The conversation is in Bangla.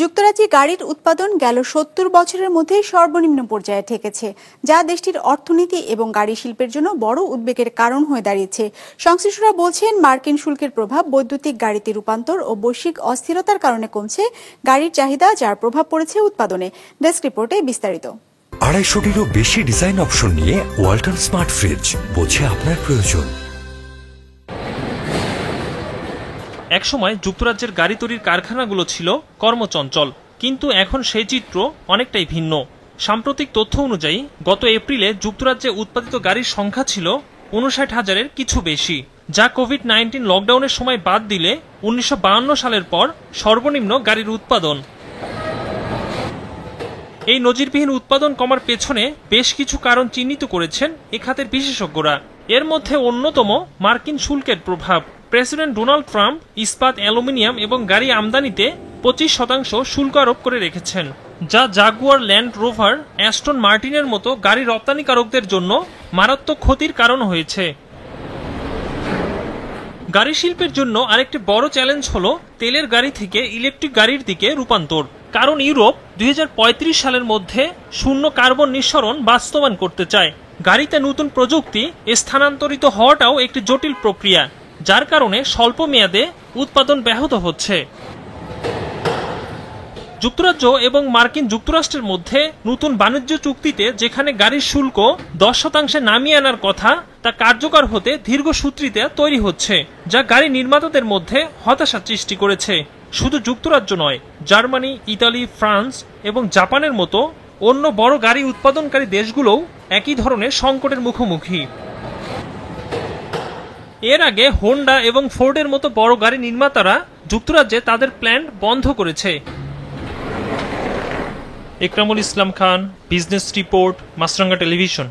যুক্তরাজ্যে গাড়ির উৎপাদন গেল ৭০ বছরের মধ্যে সর্বনিম্ন পর্যায়ে ঠেকেছে, যা দেশটির অর্থনীতি এবং গাড়ি শিল্পের জন্য বড় উদ্বেগের কারণ হয়ে দাঁড়িয়েছে। সংশ্লিষ্টরা বলছেন, মার্কিন শুল্কের প্রভাব, বৈদ্যুতিক গাড়িতে রূপান্তর ও বৈশ্বিক অস্থিরতার কারণে কমছে গাড়ির চাহিদা, যার প্রভাব পড়েছে উৎপাদনে। ডেস্ক রিপোর্টে বিস্তারিত। ২৫০টিরও বেশি ডিজাইন অপশন নিয়ে ওয়ালটন স্মার্ট ফ্রিজ, বোঝে আপনার প্রয়োজন। একসময় যুক্তরাজ্যের গাড়ি তৈরির কারখানাগুলো ছিল কর্মচঞ্চল, কিন্তু এখন সেই চিত্র অনেকটাই ভিন্ন। সাম্প্রতিক তথ্য অনুযায়ী গত এপ্রিলে যুক্তরাজ্যে উৎপাদিত গাড়ির সংখ্যা ছিল ৫৯,০০০-এর কিছু বেশি, যা কোভিড-১৯ লকডাউনের সময় বাদ দিলে ১৯৫২ সালের পর সর্বনিম্ন গাড়ির উৎপাদন। এই নজিরবিহীন উৎপাদন কমার পেছনে বেশ কিছু কারণ চিহ্নিত করেছেন এ খাতের বিশেষজ্ঞরা। এর মধ্যে অন্যতম মার্কিন শুল্কের প্রভাব। প্রেসিডেন্ট ডোনাল্ড ট্রাম্প ইস্পাত, অ্যালুমিনিয়াম এবং গাড়ি আমদানিতে ২৫% শুল্ক আরোপ করে রেখেছেন, যা জাগুয়ার, ল্যান্ড রোভার, অ্যাস্টন মার্টিনের মতো গাড়ি রপ্তানিকারকদের জন্য মারাত্মক ক্ষতির কারণ হয়েছে। গাড়ি শিল্পের জন্য আরেকটি বড় চ্যালেঞ্জ হলো তেলের গাড়ি থেকে ইলেকট্রিক গাড়ির দিকে রূপান্তর। কারণ ইউরোপ ২০৩৫ সালের মধ্যে শূন্য কার্বন নিঃসরণ বাস্তবায়ন করতে চায়। গাড়িতে নতুন প্রযুক্তি স্থানান্তরিত হওয়াটাও একটি জটিল প্রক্রিয়া, যার কারণে স্বল্প মেয়াদে উৎপাদন ব্যাহত হচ্ছে। যুক্তরাজ্য এবং মার্কিন যুক্তরাষ্ট্রের মধ্যে নতুন বাণিজ্য চুক্তিতে যেখানে গাড়ির শুল্ক ১০% নামিয়ে আনার কথা, তা কার্যকর হতে দীর্ঘসূত্রিতা তৈরি হচ্ছে, যা গাড়ি নির্মাতাদের মধ্যে হতাশা সৃষ্টি করেছে। শুধু যুক্তরাজ্য নয়, জার্মানি, ইতালি, ফ্রান্স এবং জাপানের মতো অন্য বড় গাড়ি উৎপাদনকারী দেশগুলোও একই ধরনের সংকটের মুখোমুখি। এর আগে হোন্ডা এবং ফোর্ডের মতো বড় গাড়ি নির্মাতারা যুক্তরাজ্যে তাদের প্ল্যান্ট বন্ধ করেছে। একরামুল ইসলাম খান, বিজনেস রিপোর্ট, মাছরাঙ্গা টেলিভিশন।